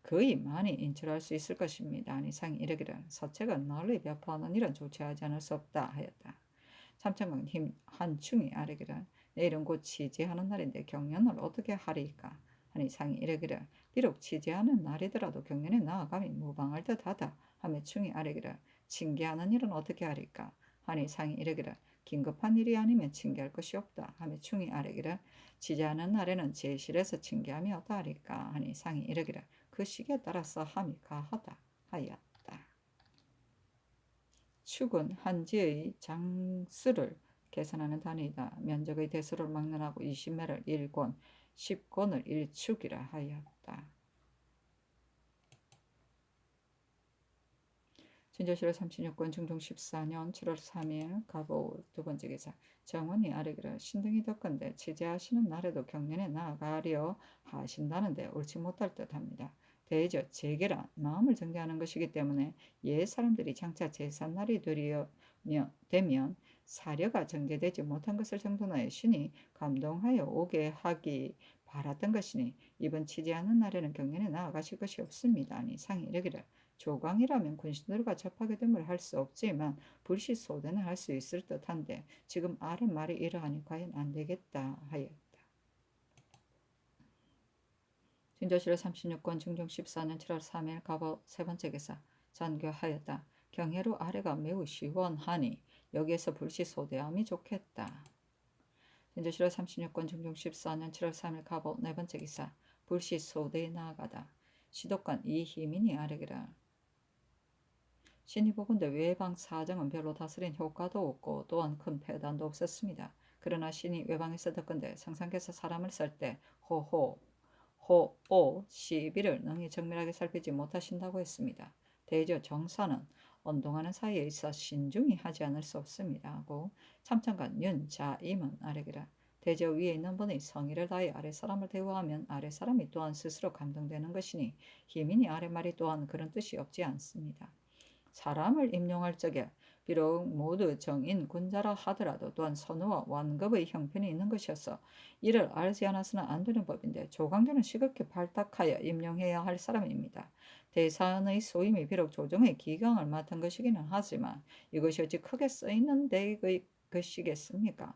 거의 많이 인출할 수 있을 것입니다. 이상 이르기를 서책은 널리 배포하는 일은 조치하지 않을 수 없다 하였다. 참청관 힘 한충이 아뢰기를 내일은 곧 취재하는 날인데 경연을 어떻게 하리까 하니 상이 이르기를 비록 취재하는 날이더라도 경연에 나아감이 무방할 듯하다 하며 충이 아뢰기를 징계하는 일은 어떻게 하리까 하니 상이 이르기를 긴급한 일이 아니면 징계할 것이 없다 하며 충이 아뢰기를 취재하는 날에는 제실에서 징계함이 어떠하리까 하니 상이 이르기를 그 시기에 따라서 함이 가하다 하였다. 축은 한지의 장수를 계산하는 단위이다. 면적의 대수를 막론하고 20매를 1권, 10권을 1축이라 하였다. 진조실호 36권 중종 14년 7월 3일 가보 두 번째 기사 정원이 아뢰기를 신등이 덕건데 취재하시는 날에도 경연에 나아가려 하신다는데 옳지 못할 듯합니다. 대저 재계란 마음을 정리하는 것이기 때문에 옛 사람들이 장차 제삿날이 되리어 되면 사려가 정제되지 못한 것을 정돈하여 신이 감동하여 오게 하기 바랐던 것이니 이번 치지하는 날에는 경연에 나아가실 것이 없습니다. 아니 상이 이르기를 조광이라면 군신들과 접하게 됨을 할 수 없지만 불시소대는 할 수 있을 듯한데 지금 아래 말이 이러하니 과연 안 되겠다 하였다. 진조실로 36권 중종 14년 7월 3일 갑오 세 번째 기사 잔교하였다. 경혜로 아래가 매우 시원하니 여기에서 불시소대함이 좋겠다. 진조실로 36권 중종 14년 7월 3일 갑오 네 번째 기사 불시소대에 나아가다. 시독관 이희민이 아래기라. 신이 보건대 외방 사정은 별로 다스린 효과도 없고 또한 큰 폐단도 없었습니다. 그러나 신이 외방에서 듣건대 상상께서 사람을 썰 때 호오 시비를 능히 정밀하게 살피지 못하신다고 했습니다. 대저 정사는 언동하는 사이에 있어 신중히 하지 않을 수 없습니다 하고 참찬관 윤자임은 아래기라. 대저 위에 있는 분이 성의를 다해 아랫사람을 대우하면 아랫사람이 또한 스스로 감동되는 것이니 희민이 아랫말이 또한 그런 뜻이 없지 않습니다. 사람을 임용할 적에 비록 모두 정인 군자라 하더라도 또한 선우와 완급의 형편이 있는 것이어서 이를 알지 않아서는 안 되는 법인데 조광조는 시급히 발탁하여 임용해야 할 사람입니다. 대사의 소임이 비록 조정의 기강을 맡은 것이기는 하지만 이것이 어찌 크게 쓰이는 데의 것이겠습니까?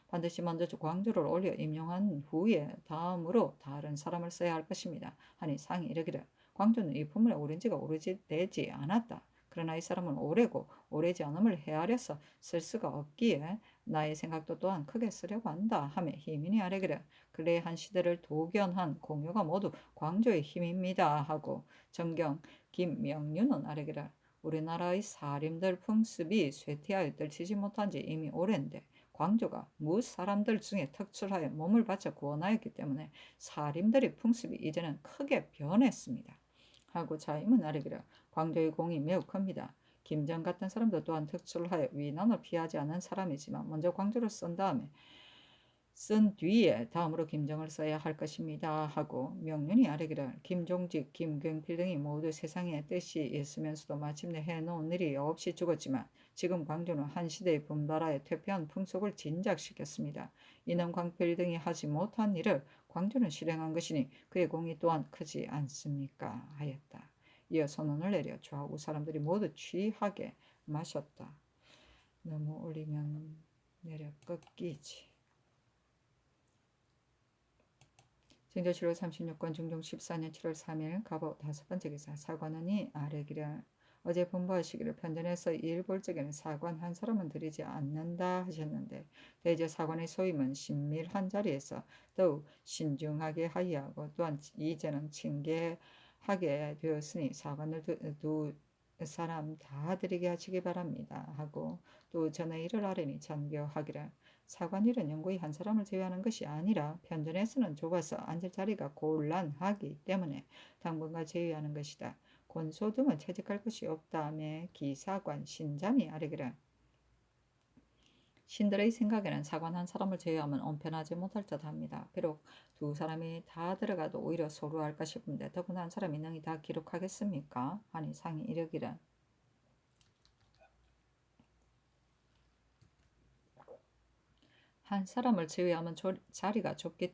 반드시 먼저 광조를 올려 임용한 후에 다음으로 다른 사람을 써야 할 것입니다. 하니 상이 이르기를 광조는 이 품문에 오른 지가 오래되지 않았다. 그러나 이 사람은 오래고 오래지 않음을 헤아려서 쓸 수가 없기에 나의 생각도 또한 크게 쓰려고 한다 하며 희민이 아래기를 그래한 시대를 도견한 공효가 모두 광조의 힘입니다 하고 정경 김명륜은 아래기를 우리나라의 사림들 풍습이 쇠퇴하여 떨치지 못한 지 이미 오랜데 광조가 무사람들 중에 특출하여 몸을 바쳐 구원하였기 때문에 사림들의 풍습이 이제는 크게 변했습니다. 하고 자임은 아래기를 광조의 공이 매우 큽니다. 김정 같은 사람도 또한 특출하여 위난을 피하지 않은 사람이지만 먼저 광조를 쓴 뒤에 다음으로 김정을 써야 할 것입니다 하고 명륜이 아래기를 김종직, 김경필 등이 모두 세상에 뜻이 있으면서도 마침내 해놓은 일이 없이 죽었지만 지금 광조는 한 시대의 분발하여 퇴폐한 풍속을 진작시켰습니다. 이는 광필 등이 하지 못한 일을 광조는 실행한 것이니 그의 공이 또한 크지 않습니까 하였다. 이어 선언을 내려 좌우 사람들이 모두 취하게 마셨다. 너무 올리면 내려 꺾이지. 진조실로 36권 중종 14년 7월 3일 갑오 다섯 번째 기사 사관원이 아래기를 어제 분부하시기를 편전해서 일 볼 적에는 사관 한 사람은 들이지 않는다 하셨는데 대저 사관의 소임은 신밀한 자리에서 더욱 신중하게 하여하고 또한 이제는 징계하게 되었으니 사관을 두 사람 다 드리게 하시기 바랍니다 하고 또 전에 이를 아뢰니 전교하기를 사관일은 영구히 한 사람을 제외하는 것이 아니라 편전에서는 좁아서 앉을 자리가 곤란하기 때문에 당분간 제외하는 것이다. 권소 등은 채직할 것이 없다며 기사관 신잠이 아뢰기를 신들의 생각에는 사관 한 사람을 제외하면 언편하지 못할 듯합니다. 비록 두 사람이 다 들어가도 오히려 소루할까 싶은데 더구나 한 사람이 능히 다 기록하겠습니까? 하니 상이 이르기를 한 사람을 제외하면 자리가 좁기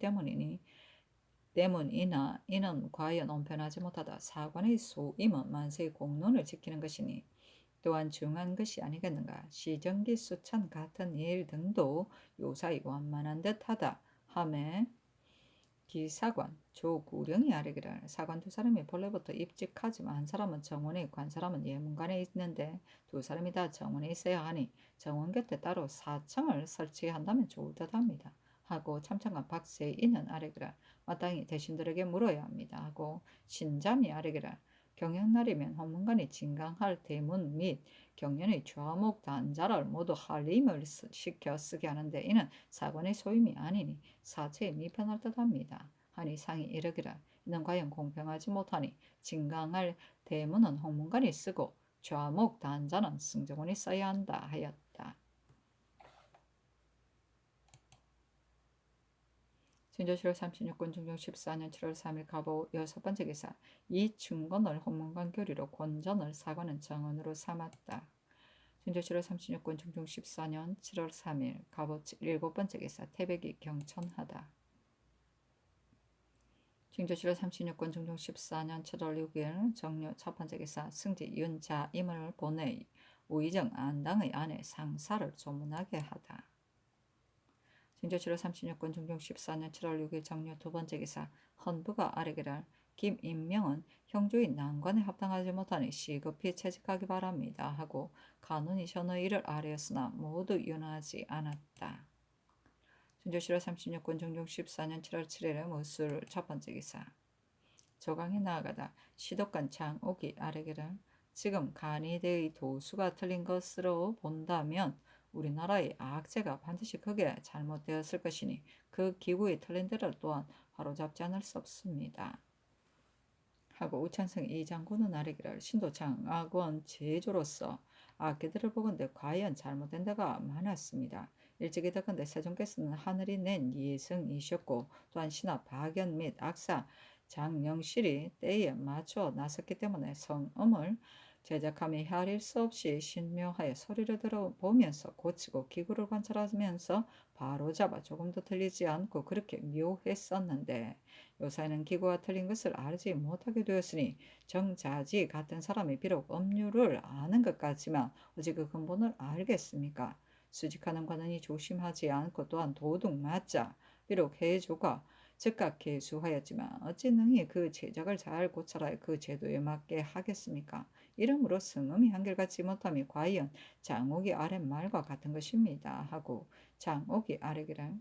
때문이나 이는 과연 언편하지 못하다. 사관의 소임은 만세의 공론을 지키는 것이니 또한 중요한 것이 아니겠는가. 시정기 수찬 같은 일 등도 요사이 완만한 듯하다 하매 기사관 조구령이 아뢰기를 사관 두 사람이 본래부터 입직하지만 한 사람은 정원에 있고 한 사람은 예문관에 있는데 두 사람이 다 정원에 있어야 하니 정원 곁에 따로 사청을 설치한다면 좋을 듯합니다. 하고 참찬관 박세인은 아뢰기를 마땅히 대신들에게 물어야 합니다. 하고 신잠이 아뢰기를 경영날이면 헌문관이 진강할 대문 및 경연의 좌목 단자를 모두 할림을 시켜 쓰게 하는데 이는 사관의 소임이 아니니 사체에 미편할 듯합니다. 하니 상이 이르기를 이는 과연 공평하지 못하니 진강할 대문은 헌문관이 쓰고 좌목 단자는 승정원이 써야 한다 하였다. 진조실록 36권 중종 14년 7월 3일 갑오 여섯 번째 기사 이충건을 헌문관 교리로 권전을 사관은 정언으로 삼았다. 증조실호 36권 중종 14년 7월 3일 갑오 7번째 기사 태백이 경천하다. 증조실호 36권 중종 14년 7월 6일 정료 첫 번째 기사 승지 윤자임을 보내 우의정 안당의 아내 상사를 조문하게 하다. 증조실호 36권 중종 14년 7월 6일 정료 두 번째 기사 헌부가 아뢰기를 김인명은 형주인 난관에 합당하지 못하니 시급히 채직하기 바랍니다 하고 간운이 전의 이를 아뢰었으나 모두 윤하지 않았다. 증조실호 36권 중종 14년 7월 7일 무술 첫 번째 기사 조강에 나아가다 시독관 장옥이 아뢰기를 지금 간이대의 도수가 틀린 것으로 본다면 우리나라의 악재가 반드시 크게 잘못되었을 것이니 그 기구의 틀린 데를 또한 바로잡지 않을 수 없습니다. 하고 우찬성 이 장군은 아뢰기를 신도장악원 제조로서 악기들을 보건대 과연 잘못된 데가 많았습니다. 일찍이 덕건대 세종께서는 하늘이 낸 예성이셨고 또한 신하 박연 및 악사 장영실이 때에 맞춰 나섰기 때문에 성음을 제작함이 헤아릴 수 없이 신묘하여 소리를 들어보면서 고치고 기구를 관찰하면서 바로잡아 조금도 틀리지 않고 그렇게 묘했었는데 요사이는 기구가 틀린 것을 알지 못하게 되었으니 정자지 같은 사람이 비록 음률을 아는 것 같지만 어찌 그 근본을 알겠습니까? 수직하는 관원이 조심하지 않고 또한 도둑 맞자 비록 해조가 즉각 개수하였지만 어찌 능히 그 제작을 잘 고찰하여 그 제도에 맞게 하겠습니까? 이러므로 성음이 한결같지 못함이 과연 장옥이 아랫말과 같은 것입니다 하고 장옥이 아뢰기를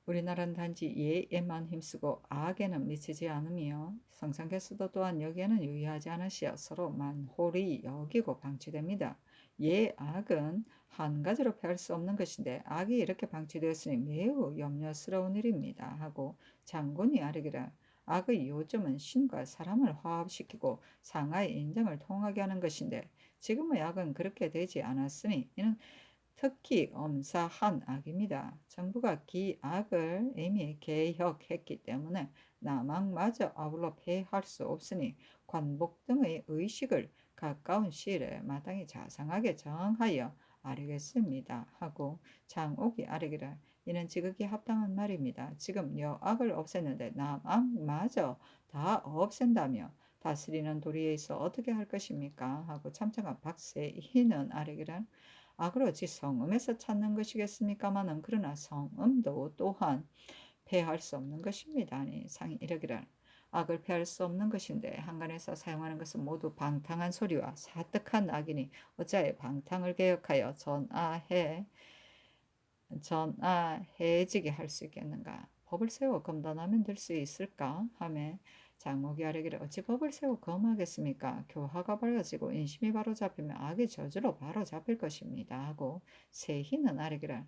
우리나라는 단지 예에만 힘쓰고 악에는 미치지 않으며 성상께서도 또한 여기에는 유의하지 않으시어 서로 만홀히 여기고 방치됩니다. 예악은 한 가지로 폐할 수 없는 것인데 악이 이렇게 방치되었으니 매우 염려스러운 일입니다 하고 장군이 아뢰기를 악의 요점은 신과 사람을 화합시키고 상하의 인정을 통하게 하는 것인데 지금의 악은 그렇게 되지 않았으니 이는 특히 엄사한 악입니다. 정부가 기악을 이미 개혁했기 때문에 남악마저 아울러 폐할 수 없으니 관복 등의 의식을 가까운 시일에 마땅히 자상하게 정하여 아뢰겠습니다 하고 장옥이 아뢰기를 이는 지극히 합당한 말입니다. 지금 여악을 없앴는데 남악마저 다 없앤다며 다스리는 도리에 있어 어떻게 할 것입니까? 하고 참청한 박세희는 아뢰기를 악을 어찌 성음에서 찾는 것이겠습니까마는 그러나 성음도 또한 폐할 수 없는 것입니다. 아니 상이 이르기를 악을 폐할 수 없는 것인데 한간에서 사용하는 것은 모두 방탕한 소리와 사뜩한 악이니 어찌하여 방탕을 개혁하여 전아해지게 할 수 있겠는가? 법을 세워 검단하면 될 수 있을까? 하며 장목이 아뢰기를 어찌 법을 세워 검하겠습니까? 교화가 밝아지고 인심이 바로잡히면 악의 저주로 바로잡힐 것입니다. 하고 세희는 아뢰기를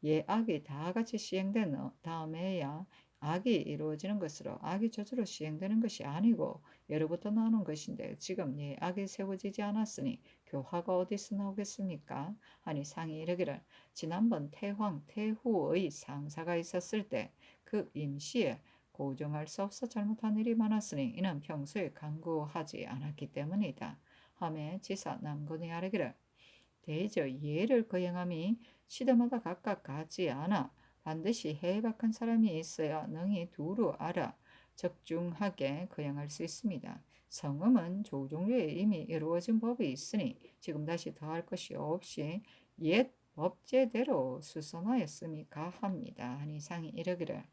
예악이 다 같이 시행된 다음에야 악이 이루어지는 것으로 악이 저주로 시행되는 것이 아니고 예로부터 나오는 것인데 지금 예악이 세워지지 않았으니 교화가 어디서 나오겠습니까? 하니 상이 이르기를 지난번 태황 태후의 상사가 있었을 때 그 임시에 고정할 수 없어 잘못한 일이 많았으니 이는 평소에 강구하지 않았기 때문이다. 하며 지사 남군이 아뢰기를 대저 예를 거행함이 시대마다 각각 같지 않아 반드시 해박한 사람이 있어야 능히 두루 알아 적중하게 거행할 수 있습니다. 성음은 조종류에 이미 이루어진 법이 있으니 지금 다시 더할 것이 없이 옛 법제대로 수선하였음이 가합니다. 하니 상이 이르기를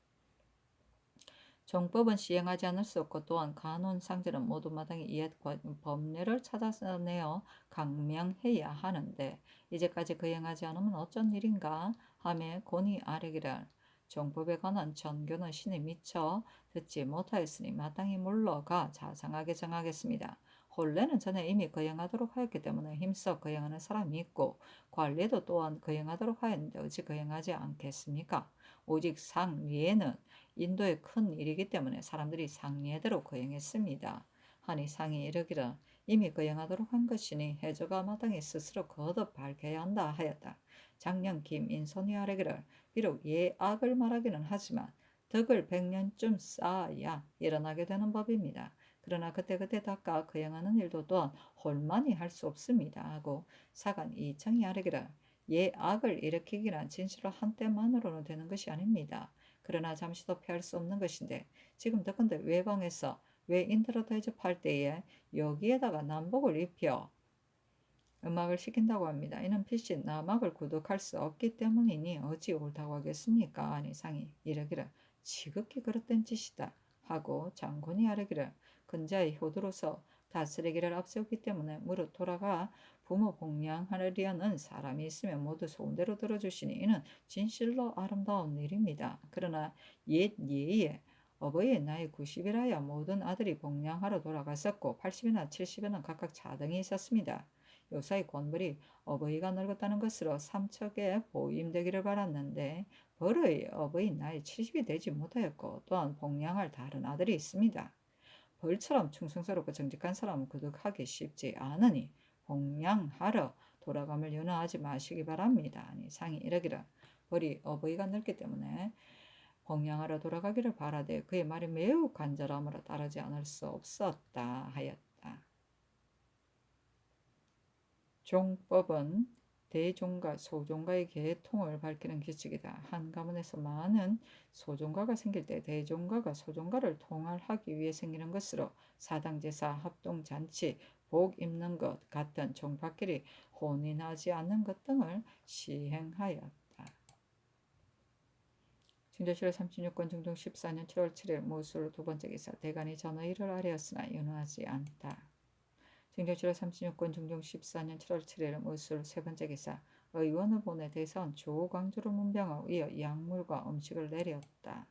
정법은 시행하지 않을 수 없고 또한 간원 상제는 모두 마땅히 옛 법례를 찾아내어 강명해야 하는데 이제까지 거행하지 않으면 어쩐 일인가 하며 권위 아뢰기를 정법에 관한 전교는 신이 미처 듣지 못하였으니 마땅히 물러가 자상하게 정하겠습니다. 혼례는 전에 이미 거행하도록 하였기 때문에 힘써 거행하는 사람이 있고 관례도 또한 거행하도록 하였는데 어찌 거행하지 않겠습니까? 오직 상례는 인도의 큰 일이기 때문에 사람들이 상례대로 거행했습니다. 하니 상이 이르기를 이미 거행하도록 한 것이니 해저가 마땅히 스스로 거듭 밝혀야 한다 하였다. 장년 김인손이 아뢰기를 비록 예악을 말하기는 하지만 덕을 100년쯤 쌓아야 일어나게 되는 법입니다. 그러나 그때그때 닦아 거행하는 일도 또한 홀만히 할 수 없습니다 하고 사간 이청이 아뢰기를 예 악을 일으키기란 진실로 한때만으로는 되는 것이 아닙니다. 그러나 잠시도 피할 수 없는 것인데 지금 더군데 외방에서 외인들로 대접할 때에 여기에다가 남복을 입혀 음악을 시킨다고 합니다. 이는 필시 남악을 구독할 수 없기 때문이니 어찌 옳다고 하겠습니까? 아니 상이 이르기를 지극히 그릇된 짓이다 하고 장군이 아뢰기를 근자의 효도로서 다스리기를 앞세우기 때문에 무릇 돌아가 부모 복양하려는 사람이 있으면 모두 소원대로 들어주시니 이는 진실로 아름다운 일입니다. 그러나 옛 예에 어버이의 나이 90이라야 모든 아들이 복양하러 돌아갔었고 80이나 70에는 각각 자등이 있었습니다. 요사이 권벌이 어버이가 늙었다는 것으로 삼척에 보임되기를 바랐는데 벌의 어버이 나이 70이 되지 못하였고 또한 복양할 다른 아들이 있습니다. 벌처럼 충성스럽고 정직한 사람은 거듭하기 쉽지 않으니 복양하러 돌아감을 연호하지 마시기 바랍니다. 아니 상이 이르기를 벌이 어버이가 늙기 때문에 복양하러 돌아가기를 바라되 그의 말이 매우 간절함으로 따르지 않을 수 없었다 하였다. 종법은 대종가, 소종가의 계통을 밝히는 규칙이다. 한 가문에서 많은 소종가가 생길 때 대종가가 소종가를 통할하기 위해 생기는 것으로 사당제사, 합동잔치, 복 입는 것 같은 종파끼리 혼인하지 않는 것 등을 시행하였다. 중조실록 36권 중종 14년 7월 7일 모술 두 번째 기사 대간이 전의를 아뢰었으나 연호하지 않다. 중조실록 36권 중종 14년 7월 7일 모술 세 번째 기사 의원을 보내 대선 조광조를 문병하고 이어 약물과 음식을 내렸다.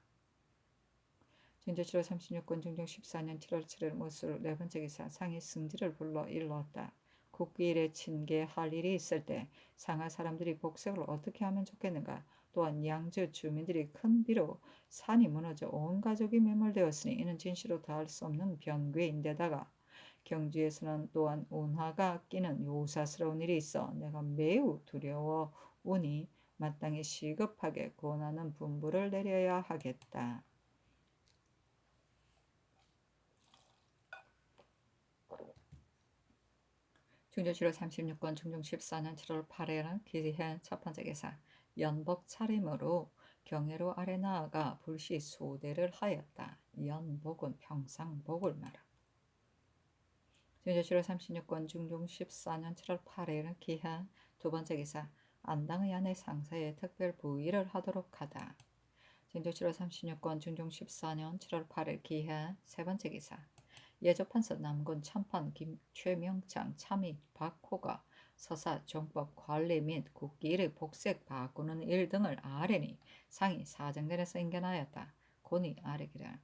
중조실록 36권 중종 14년 7월 7일 모술 네 번째 기사 상이 승지를 불러 일렀다. 국기일에 친계할 일이 있을 때 상하 사람들이 복색을 어떻게 하면 좋겠는가. 또한 양주 주민들이 큰 비로 산이 무너져 온 가족이 매몰되었으니 이는 진실로 다할 수 없는 변괴인데다가 경주에서는 또한 운하가 끼는 요사스러운 일이 있어 내가 매우 두려워오니 마땅히 시급하게 권하는 분부를 내려야 하겠다. 중조실록 36권 중종 14년 7월 8일은 기해 첫 번째 기사 연복 차림으로 경회로 아래 나아가 불시 소대를 하였다. 연복은 평상복을 말한다. 중조실록 36권 중종 14년 7월 8일은 기해 두 번째 기사 안당의 아내 상사에 특별 부의를 하도록 하다. 중조실록 36권 중종 14년 7월 8일 기해 세 번째 기사 예조판서 남군 참판 최명창 참의 박호가 서사 종법 관리 및 국기일의 복색 바꾸는 일 등을 아뢰니 상이 사정전에서 인견하였다. 곤이 아뢰기를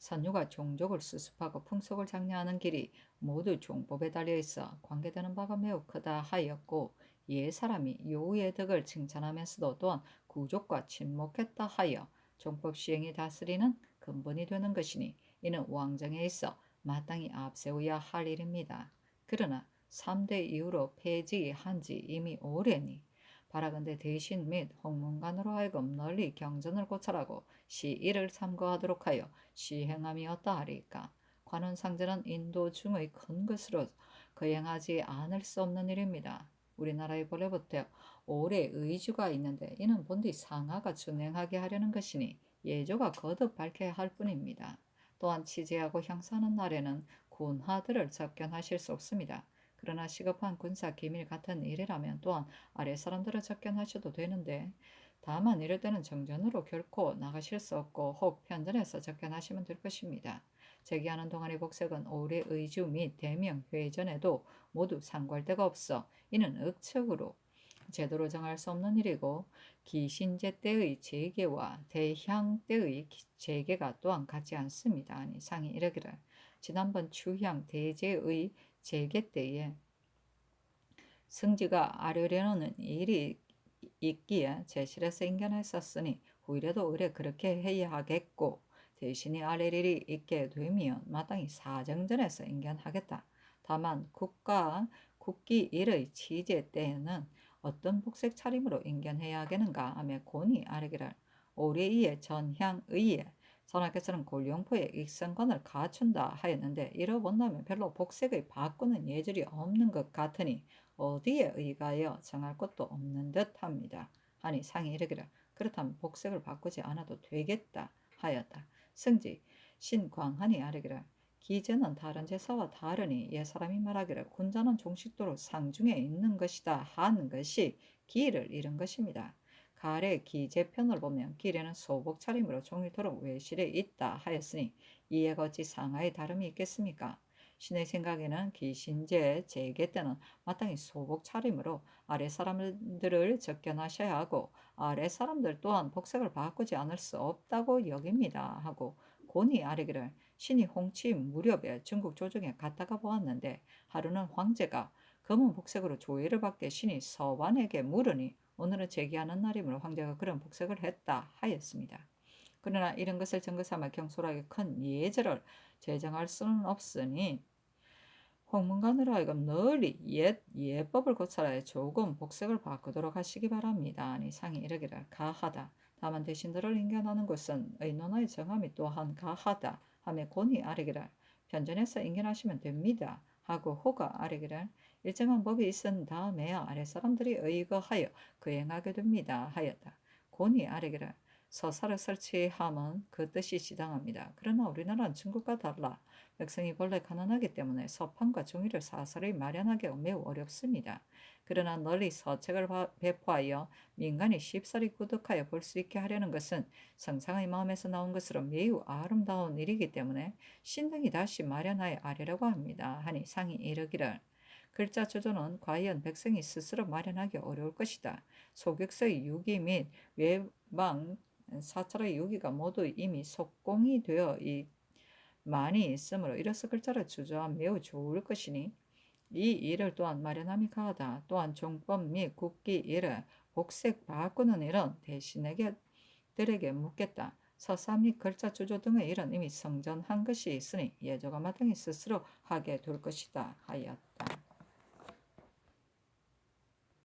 선유가 종족을 수습하고 풍속을 장려하는 길이 모두 종법에 달려있어 관계되는 바가 매우 크다 하였고 예 사람이 요의 덕을 칭찬하면서도 또한 구족과 친목했다 하여 종법 시행이 다스리는 근본이 되는 것이니 이는 왕정에 있어 마땅히 앞세워야 할 일입니다. 그러나 3대 이후로 폐지한 지 이미 오래니 바라건대 대신 및 홍문관으로 하여금 널리 경전을 고찰하고 시일을 삼고하도록 하여 시행함이 어떠하리까. 관원상제는 인도 중의 큰 것으로 거행하지 않을 수 없는 일입니다. 우리나라의 본래부터 오래 의주가 있는데 이는 본디 상하가 준행하게 하려는 것이니 예조가 거듭 밝혀야 할 뿐입니다. 또한 취재하고 형사하는 날에는 군하들을 접견하실 수 없습니다. 그러나 시급한 군사 기밀 같은 일이라면 또한 아래 사람들을 접견하셔도 되는데 다만 이럴 때는 정전으로 결코 나가실 수 없고 혹 편전해서 접견하시면 될 것입니다. 제기하는 동안의 복색은 오래 의주 및 대명 회전에도 모두 상고할 데가 없어 이는 억측으로 제도로 정할 수 없는 일이고 기신제 때의 재계와 대향 때의 재계가 또한 같지 않습니다. 아니 상이 이르기를 지난번 추향 대제의 재계 때에 승지가 아뢰려는 일이 있기에 제실에서 인견했었으니 후일에도 의뢰 그렇게 해야 하겠고 대신이 아랠 일이 있게 되면 마땅히 사정전에서 인견하겠다. 다만 국기 일의 취재 때에는 어떤 복색 차림으로 인견해야 하겠는가 하며 곤이 아뢰기를 오래이에 전향의에 선하께서는 골룡포의 익성관을 갖춘다 하였는데 이뤄본다면 별로 복색의 바꾸는 예절이 없는 것 같으니 어디에 의가하여 정할 것도 없는 듯합니다. 하니 상이 이르기를 그렇다면 복색을 바꾸지 않아도 되겠다 하였다. 승지 신광한이 아뢰기를 기제는 다른 제사와 다르니 옛사람이 말하기를 군자는 종식도로 상중에 있는 것이다 한 것이 기를 잃은 것입니다. 가래 기제편을 보면 기례는 소복 차림으로 종일토록 외실에 있다 하였으니 이에 어찌 상하의 다름이 있겠습니까? 신의 생각에는 기신제 제계 때는 마땅히 소복 차림으로 아래 사람들을 접견하셔야 하고 아래 사람들 또한 복색을 바꾸지 않을 수 없다고 여깁니다 하고 곤히 아뢰기를 신이 홍치 무렵에 중국 조정에 갔다가 보았는데 하루는 황제가 검은 복색으로 조의를 받게 신이 서반에게 물으니 오늘은 제기하는 날이므로 황제가 그런 복색을 했다 하였습니다. 그러나 이런 것을 증거 삼아 경솔하게 큰 예절을 제정할 수는 없으니 홍문관으로 하여금 널리 예법을 고찰하여 조금 복색을 바꾸도록 하시기 바랍니다. 아니 상이 이르기를 가하다. 다만 대신들을 인견하는 것은 의논의 정함이 또한 가하다. 하며 곤히 아뢰기를 편전해서 인견하시면 됩니다. 하고 호가 아뢰기를 일정한 법이 있은 다음에야 아랫사람들이 의거하여 거행하게 됩니다. 하였다. 곤히 아뢰기를 서사를 설치함은 그 뜻이 지당합니다. 그러나 우리나라는 중국과 달라 백성이 본래 가난하기 때문에 서판과 종이를 사설히 마련하기가 매우 어렵습니다. 그러나 널리 서책을 배포하여 민간이 쉽사리 구독하여 볼 수 있게 하려는 것은 성상의 마음에서 나온 것으로 매우 아름다운 일이기 때문에 신등이 다시 마련하여 아뢰려고 합니다. 하니 상이 이르기를 글자 조조는 과연 백성이 스스로 마련하기 어려울 것이다. 소격서의 유기 및 외방 사찰의 유기가 모두 이미 속공이 되어 많이 있으므로 이로써 글자를 주저하면 매우 좋을 것이니 이 일을 또한 마련함이 가하다. 또한 종법 및 국기 일을 복색 바꾸는 일은 대신에게 들에게 묻겠다. 서사 및 글자 주조 등의 일은 이미 성전한 것이 있으니 예조가 마땅히 스스로 하게 될 것이다 하였다.